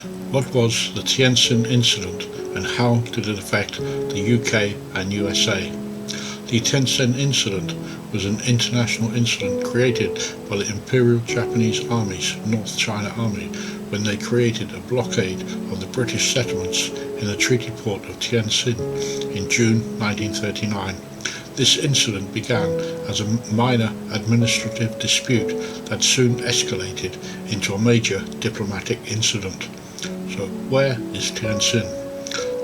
What was the Tientsin Incident and how did it affect the UK and USA? The Tientsin Incident was an international incident created by the Imperial Japanese Army's North China Army when they created a blockade of the British settlements in the treaty port of Tientsin in June 1939. This incident began as a minor administrative dispute that soon escalated into a major diplomatic incident. So where is Tientsin?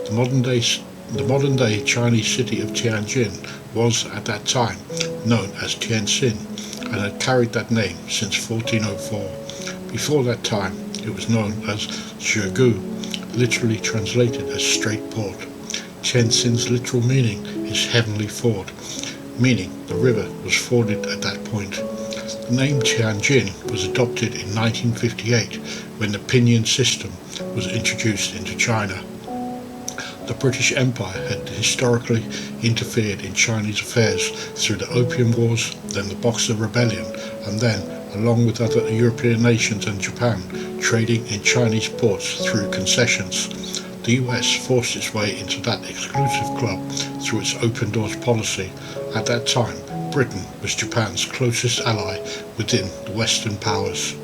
The modern-day Chinese city of Tianjin was at that time known as Tientsin and had carried that name since 1404. Before that time it was known as Zhigu, literally translated as Straight Port. Tientsin's literal meaning is heavenly ford, meaning the river was forded at that point. The name Tianjin was adopted in 1958 when the Pinyin system was introduced into China. The British Empire had historically interfered in Chinese affairs through the Opium Wars, then the Boxer Rebellion, and then, along with other European nations and Japan, trading in Chinese ports through concessions. The US forced its way into that exclusive club through its open doors policy. At that time, Britain was Japan's closest ally within the Western powers.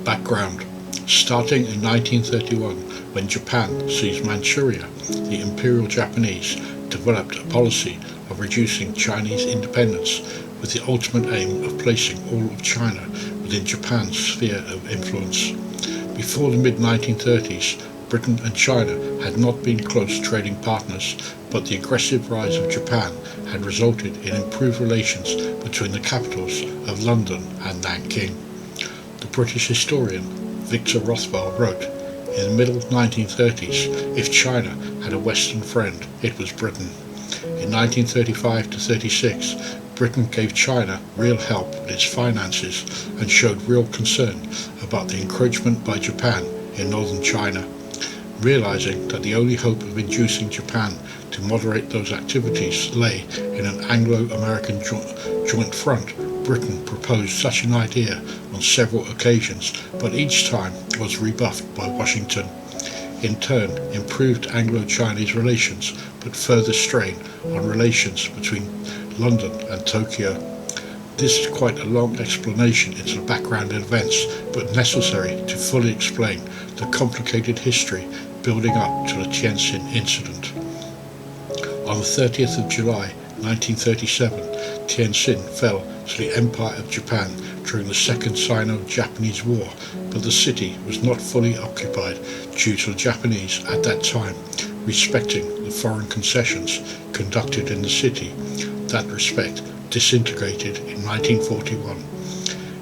Background. Starting in 1931, when Japan seized Manchuria, the Imperial Japanese developed a policy of reducing Chinese independence with the ultimate aim of placing all of China within Japan's sphere of influence. Before the mid-1930s, Britain and China had not been close trading partners, but the aggressive rise of Japan had resulted in improved relations between the capitals of London and Nanking. The British historian Victor Rothwell wrote, in the middle 1930s, if China had a Western friend, it was Britain. In 1935 to 36, Britain gave China real help with its finances and showed real concern about the encroachment by Japan in northern China. Realizing that the only hope of inducing Japan to moderate those activities lay in an Anglo-American joint front, Britain proposed such an idea on several occasions, but each time was rebuffed by Washington. In turn, improved Anglo-Chinese relations put further strain on relations between London and Tokyo. This is quite a long explanation into the background events, but necessary to fully explain the complicated history building up to the Tientsin Incident. On the 30th of July 1937, Tientsin fell to the Empire of Japan during the Second Sino-Japanese War, but the city was not fully occupied due to the Japanese at that time respecting the foreign concessions conducted in the city. That respect disintegrated in 1941.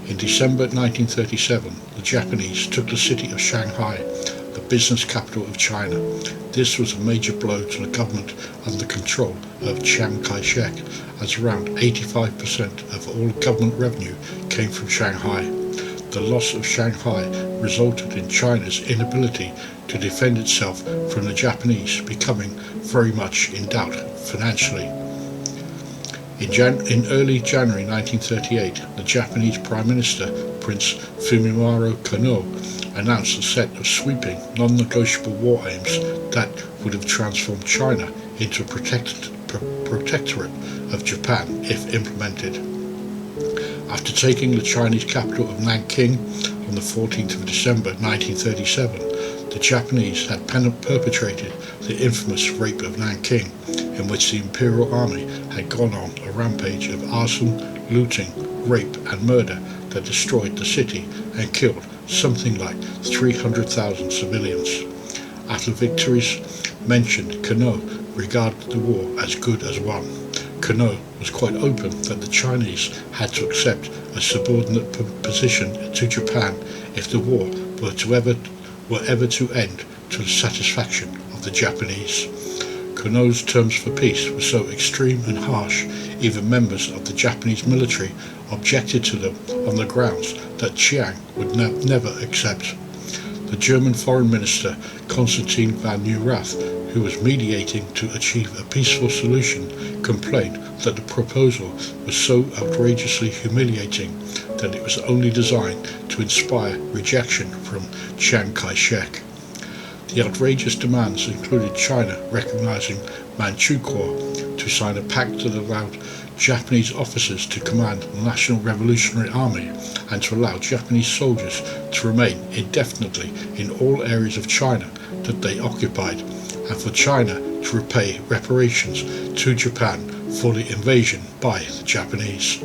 In December 1937, the Japanese took the city of Shanghai, the business capital of China. This was a major blow to the government under the control of Chiang Kai-shek, as around 85% of all government revenue came from Shanghai. The loss of Shanghai resulted in China's inability to defend itself from the Japanese becoming very much in doubt financially. In early January 1938, the Japanese Prime Minister, Prince Fumimaro Konoe, announced a set of sweeping, non-negotiable war aims that would have transformed China into a protectorate of Japan if implemented. After taking the Chinese capital of Nanking on the 14th of December 1937, the Japanese had perpetrated the infamous rape of Nanking, in which the Imperial Army had gone on a rampage of arson, looting, rape and murder that destroyed the city and killed something like 300,000 civilians. After victories mentioned, Konoe regarded the war as good as won. Konoe was quite open that the Chinese had to accept a subordinate position to Japan if the war were ever to end to the satisfaction of the Japanese. Konoe's terms for peace were so extreme and harsh, even members of the Japanese military objected to them on the grounds that Chiang would never accept. The German Foreign Minister Konstantin van Neurath, who was mediating to achieve a peaceful solution, complained that the proposal was so outrageously humiliating that it was only designed to inspire rejection from Chiang Kai-shek. The outrageous demands included China recognizing Manchukuo, to sign a pact that allowed Japanese officers to command the National Revolutionary Army, and to allow Japanese soldiers to remain indefinitely in all areas of China that they occupied, and for China to repay reparations to Japan for the invasion by the Japanese.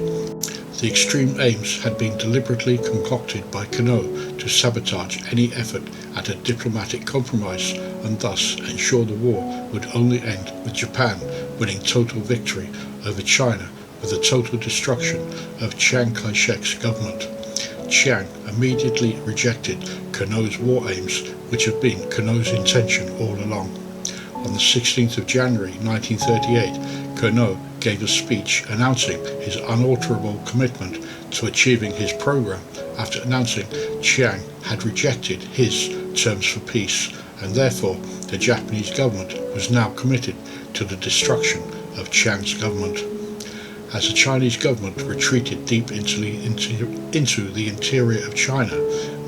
The extreme aims had been deliberately concocted by Queneau to sabotage any effort at a diplomatic compromise, and thus ensure the war would only end with Japan winning total victory over China with the total destruction of Chiang Kai-shek's government. Chiang immediately rejected Queneau's war aims, which had been Queneau's intention all along. On the 16th of January 1938, Queneau gave a speech announcing his unalterable commitment to achieving his program after announcing Chiang had rejected his terms for peace, and therefore the Japanese government was now committed to the destruction of Chiang's government. As the Chinese government retreated deep into the interior of China,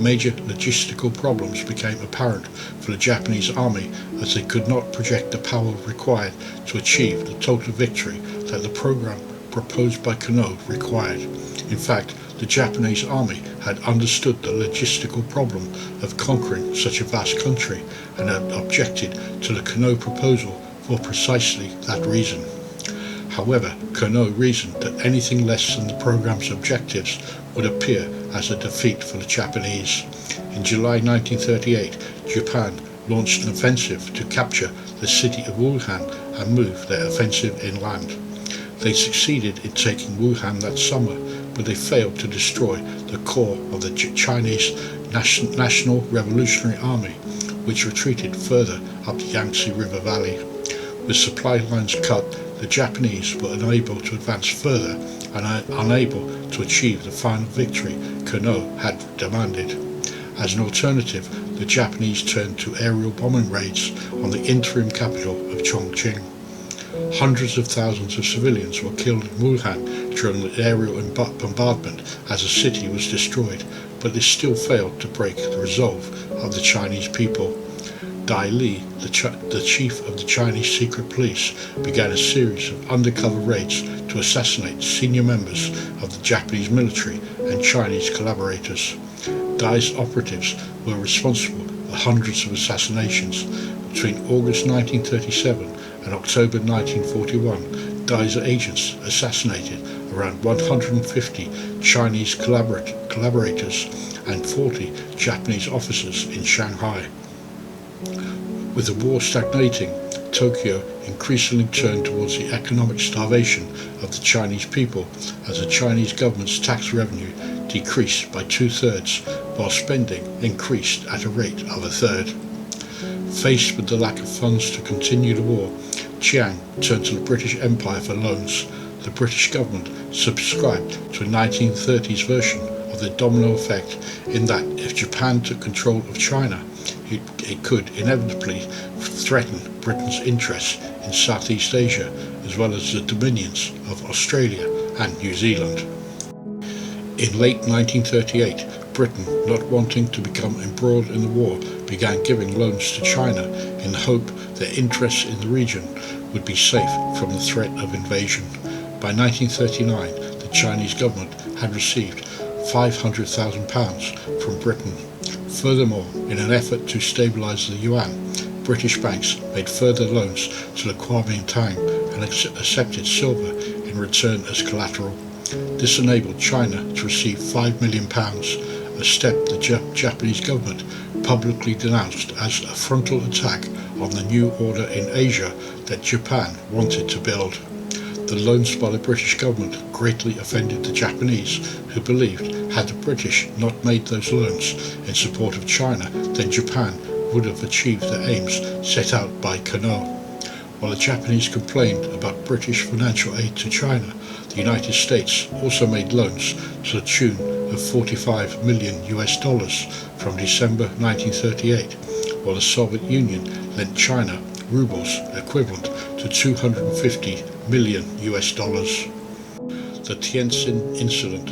major logistical problems became apparent for the Japanese army, as they could not project the power required to achieve the total victory that the program proposed by Queneau required. In fact, the Japanese army had understood the logistical problem of conquering such a vast country, and had objected to the Queneau proposal for precisely that reason. However, Queneau reasoned that anything less than the program's objectives would appear as a defeat for the Japanese. In July 1938, Japan launched an offensive to capture the city of Wuhan and move their offensive inland. They succeeded in taking Wuhan that summer, but they failed to destroy the core of the Chinese National Revolutionary Army, which retreated further up the Yangtze River Valley. With supply lines cut, the Japanese were unable to advance further and unable to achieve the final victory Queneau had demanded. As an alternative, the Japanese turned to aerial bombing raids on the interim capital of Chongqing. Hundreds of thousands of civilians were killed in Wuhan during the aerial bombardment as the city was destroyed, but this still failed to break the resolve of the Chinese people. Dai Li, the chief of the Chinese secret police, began a series of undercover raids to assassinate senior members of the Japanese military and Chinese collaborators. Dai's operatives were responsible for hundreds of assassinations. Between August 1937 and October 1941, Dai's agents assassinated around 150 Chinese collaborators and 40 Japanese officers in Shanghai. With the war stagnating, Tokyo increasingly turned towards the economic starvation of the Chinese people, as the Chinese government's tax revenue decreased by 2/3, while spending increased at a rate of 1/3. Faced with the lack of funds to continue the war, Chiang turned to the British Empire for loans. The British government subscribed to a 1930s version of the domino effect, in that if Japan took control of China, it could inevitably threaten Britain's interests in Southeast Asia, as well as the dominions of Australia and New Zealand. In late 1938, Britain, not wanting to become embroiled in the war, began giving loans to China in the hope their interests in the region would be safe from the threat of invasion. By 1939, the Chinese government had received £500,000 from Britain. Furthermore, in an effort to stabilise the yuan, British banks made further loans to the Kuomintang and accepted silver in return as collateral. This enabled China to receive £5 million, a step the Japanese government publicly denounced as a frontal attack on the new order in Asia that Japan wanted to build. The loans by the British government greatly offended the Japanese, who believed had the British not made those loans in support of China, then Japan would have achieved the aims set out by Queneau. While the Japanese complained about British financial aid to China, the United States also made loans to the tune of $45 million from December 1938, while the Soviet Union lent China rubles equivalent to $250 million. The Tientsin Incident.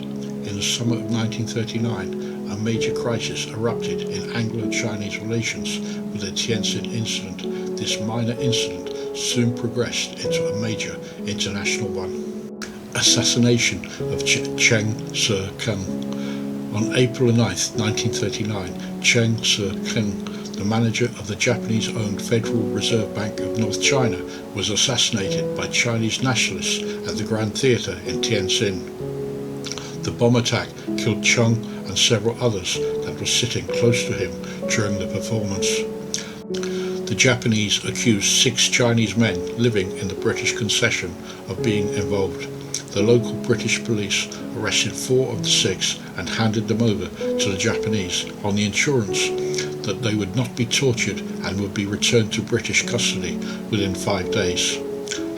In the summer of 1939, a major crisis erupted in Anglo-Chinese relations with the Tientsin Incident. This minor incident soon progressed into a major international one. Assassination of Cheng Se-kung. On April 9, 1939, Cheng Se-kung, the manager of the Japanese-owned Federal Reserve Bank of North China, was assassinated by Chinese nationalists at the Grand Theatre in Tianjin. The bomb attack killed Chung and several others that were sitting close to him during the performance. The Japanese accused 6 Chinese men living in the British concession of being involved. The local British police arrested 4 of the 6 and handed them over to the Japanese on the assurance that they would not be tortured and would be returned to British custody within 5 days.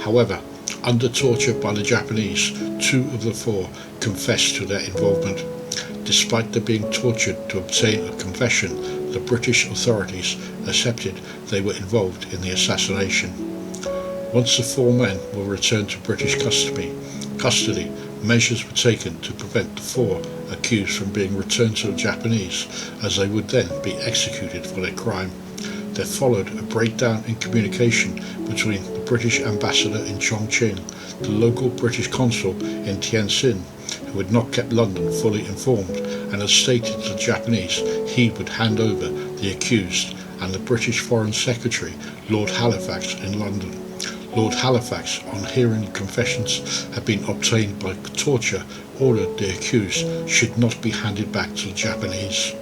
However, under torture by the Japanese, 2 of the 4 confessed to their involvement. Despite their being tortured to obtain a confession, the British authorities accepted they were involved in the assassination. Once the 4 men were returned to British custody, measures were taken to prevent the 4 accused from being returned to the Japanese, as they would then be executed for their crime. There followed a breakdown in communication between the British ambassador in Chongqing, the local British consul in Tianjin, who had not kept London fully informed and had stated to the Japanese he would hand over the accused, and the British Foreign Secretary, Lord Halifax, in London. Lord Halifax, on hearing the confessions had been obtained by torture, ordered the accused should not be handed back to the Japanese.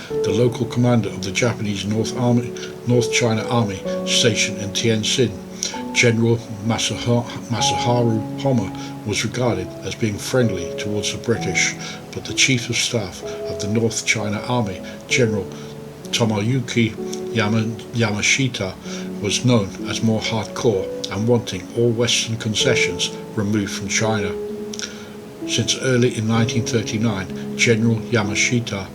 The local commander of the Japanese North China Army stationed in Tianjin, General Masaharu Homma, was regarded as being friendly towards the British, but the Chief of Staff of the North China Army, General Tomoyuki Yamashita, was known as more hardcore and wanting all Western concessions removed from China. Since early in 1939, General Yamashita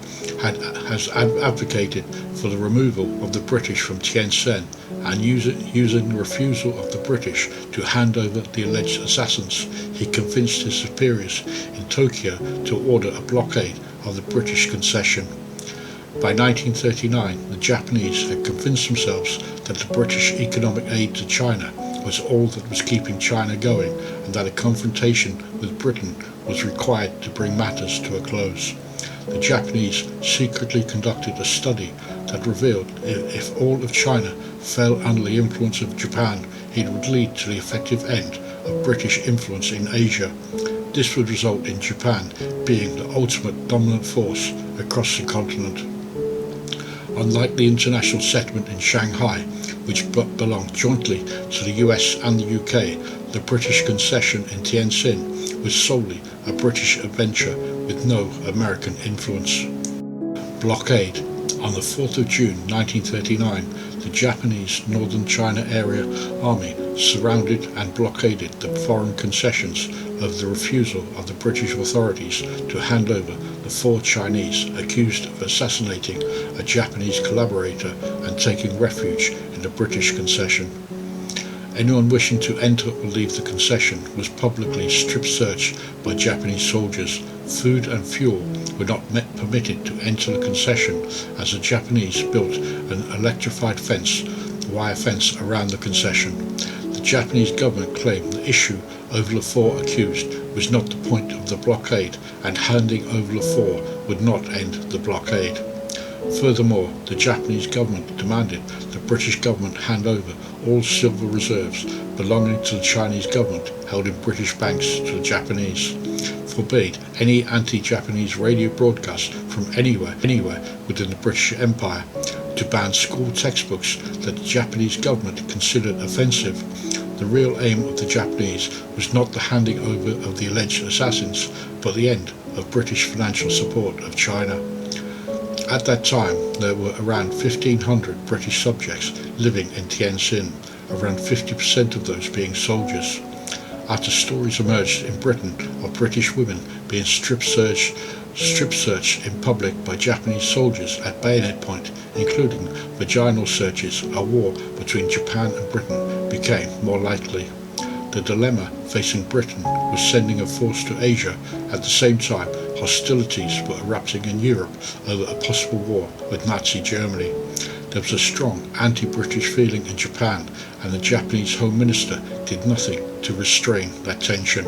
has advocated for the removal of the British from Tientsin and using the refusal of the British to hand over the alleged assassins, he convinced his superiors in Tokyo to order a blockade of the British concession. By 1939, the Japanese had convinced themselves that the British economic aid to China was all that was keeping China going, and that a confrontation with Britain was required to bring matters to a close. The Japanese secretly conducted a study that revealed if all of China fell under the influence of Japan, it would lead to the effective end of British influence in Asia. This would result in Japan being the ultimate dominant force across the continent. Unlike the international settlement in Shanghai, which belonged jointly to the US and the UK, the British concession in Tientsin was solely a British adventure with no American influence. Blockade. On the 4th of June 1939, the Japanese Northern China Area Army surrounded and blockaded the foreign concessions of the refusal of the British authorities to hand over the 4 Chinese accused of assassinating a Japanese collaborator and taking refuge in the British concession. Anyone wishing to enter or leave the concession was publicly strip-searched by Japanese soldiers. Food and fuel were not permitted to enter the concession, as the Japanese built an electrified wire fence around the concession. The Japanese government claimed the issue over the 4 accused was not the point of the blockade, and handing over the 4 would not end the blockade. Furthermore, the Japanese government demanded the British government hand over all silver reserves belonging to the Chinese government held in British banks to the Japanese, forbade any anti-Japanese radio broadcast from anywhere within the British Empire, to ban school textbooks that the Japanese government considered offensive. The real aim of the Japanese was not the handing over of the alleged assassins, but the end of British financial support of China. At that time, there were around 1,500 British subjects living in Tientsin, around 50% of those being soldiers. After stories emerged in Britain of British women being strip searched in public by Japanese soldiers at bayonet point, including vaginal searches, a war between Japan and Britain became more likely. The dilemma facing Britain was sending a force to Asia. At the same time, hostilities were erupting in Europe over a possible war with Nazi Germany. There was a strong anti-British feeling in Japan, and the Japanese Home Minister did nothing to restrain that tension.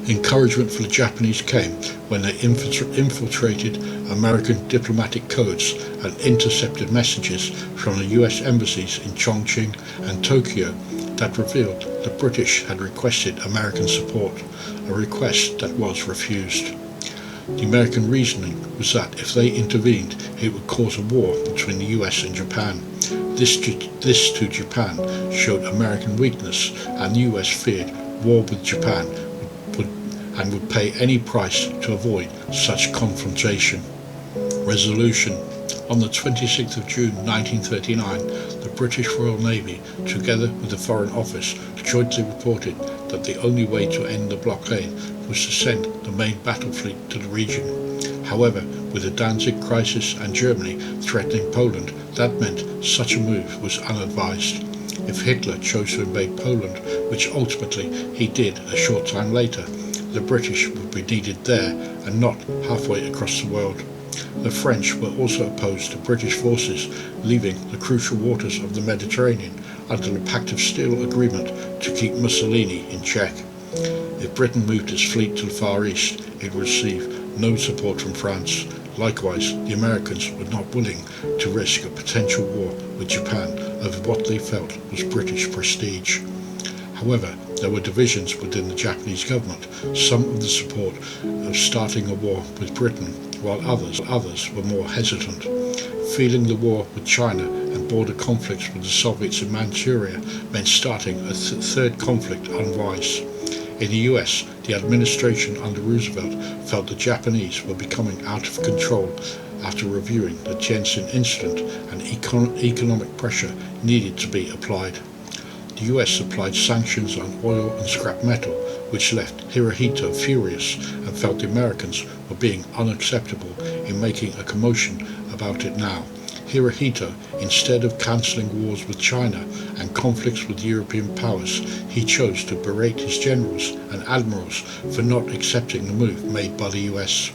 Encouragement for the Japanese came when they infiltrated American diplomatic codes and intercepted messages from the US embassies in Chongqing and Tokyo that revealed the British had requested American support, a request that was refused. The American reasoning was that if they intervened, it would cause a war between the US and Japan. This to Japan showed American weakness, and the US feared war with Japan would pay any price to avoid such confrontation. Resolution. On the 26th of June 1939, the British Royal Navy, together with the Foreign Office, jointly reported that the only way to end the blockade was to send the main battle fleet to the region. However, with the Danzig crisis and Germany threatening Poland, that meant such a move was unadvised. If Hitler chose to invade Poland, which ultimately he did a short time later, the British would be needed there and not halfway across the world. The French were also opposed to British forces leaving the crucial waters of the Mediterranean under the Pact of Steel agreement to keep Mussolini in check. If Britain moved its fleet to the Far East, it would receive no support from France. Likewise, the Americans were not willing to risk a potential war with Japan over what they felt was British prestige. However, there were divisions within the Japanese government, some of the support of starting a war with Britain, while others were more hesitant. Feeling the war with China and border conflicts with the Soviets in Manchuria meant starting a third conflict unwise. In the US, the administration under Roosevelt felt the Japanese were becoming out of control after reviewing the Tientsin Incident, and economic pressure needed to be applied. The US applied sanctions on oil and scrap metal, which left Hirohito furious and felt the Americans were being unacceptable in making a commotion about it now. Hirohito, instead of cancelling wars with China and conflicts with European powers, he chose to berate his generals and admirals for not accepting the move made by the US,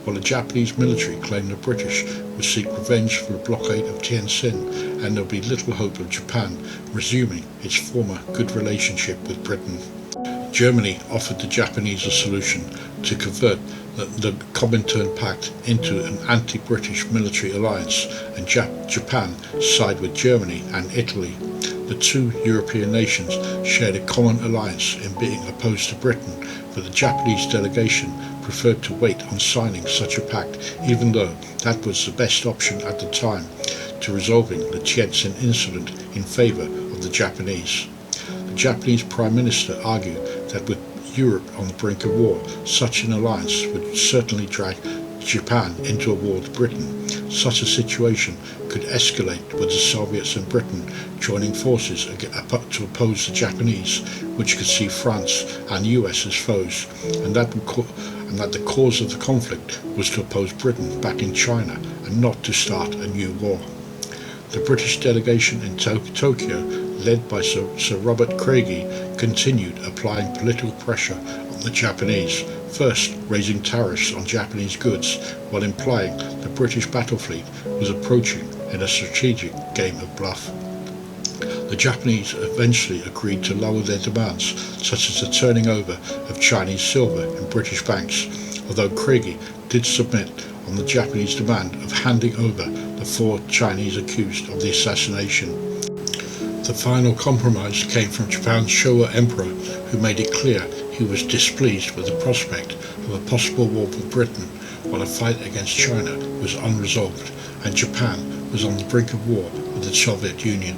while the Japanese military claimed the British would seek revenge for the blockade of Tianjin, and there would be little hope of Japan resuming its former good relationship with Britain. Germany offered the Japanese a solution to convert the Comintern Pact into an anti-British military alliance, and Japan sided with Germany and Italy. The two European nations shared a common alliance in being opposed to Britain, but the Japanese delegation preferred to wait on signing such a pact, even though that was the best option at the time to resolving the Tientsin Incident in favour of the Japanese. The Japanese Prime Minister argued that with Europe on the brink of war, such an alliance would certainly drag Japan into a war with Britain. Such a situation could escalate with the Soviets and Britain joining forces to oppose the Japanese, which could see France and the US as foes, and that the cause of the conflict was to oppose Britain backing China and not to start a new war. The British delegation in Tokyo, led by Sir Robert Craigie, continued applying political pressure on the Japanese, first raising tariffs on Japanese goods while implying the British battle fleet was approaching in a strategic game of bluff. The Japanese eventually agreed to lower their demands, such as the turning over of Chinese silver in British banks, although Craigie did submit on the Japanese demand of handing over the 4 Chinese accused of the assassination. The final compromise came from Japan's Showa Emperor, who made it clear he was displeased with the prospect of a possible war with Britain, while the fight against China was unresolved and Japan was on the brink of war with the Soviet Union.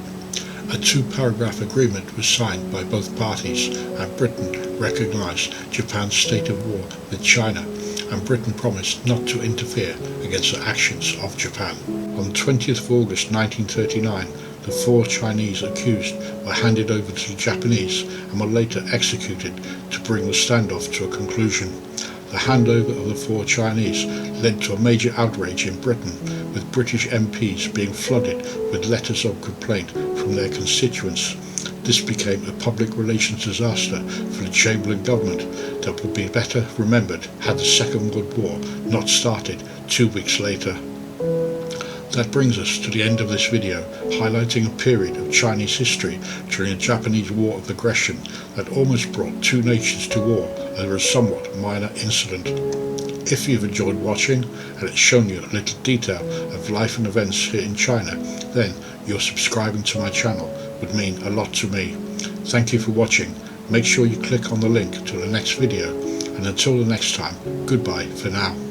A 2-paragraph agreement was signed by both parties, and Britain recognized Japan's state of war with China, and Britain promised not to interfere against the actions of Japan. On the 20th of August 1939, the 4 Chinese accused were handed over to the Japanese and were later executed to bring the standoff to a conclusion. The handover of the 4 Chinese led to a major outrage in Britain, with British MPs being flooded with letters of complaint from their constituents. This became a public relations disaster for the Chamberlain government that would be better remembered had the Second World War not started 2 weeks later. That brings us to the end of this video, highlighting a period of Chinese history during the Japanese War of Aggression that almost brought 2 nations to war over a somewhat minor incident. If you've enjoyed watching and it's shown you a little detail of life and events here in China, then your subscribing to my channel would mean a lot to me. Thank you for watching. Make sure you click on the link to the next video, and until the next time, goodbye for now.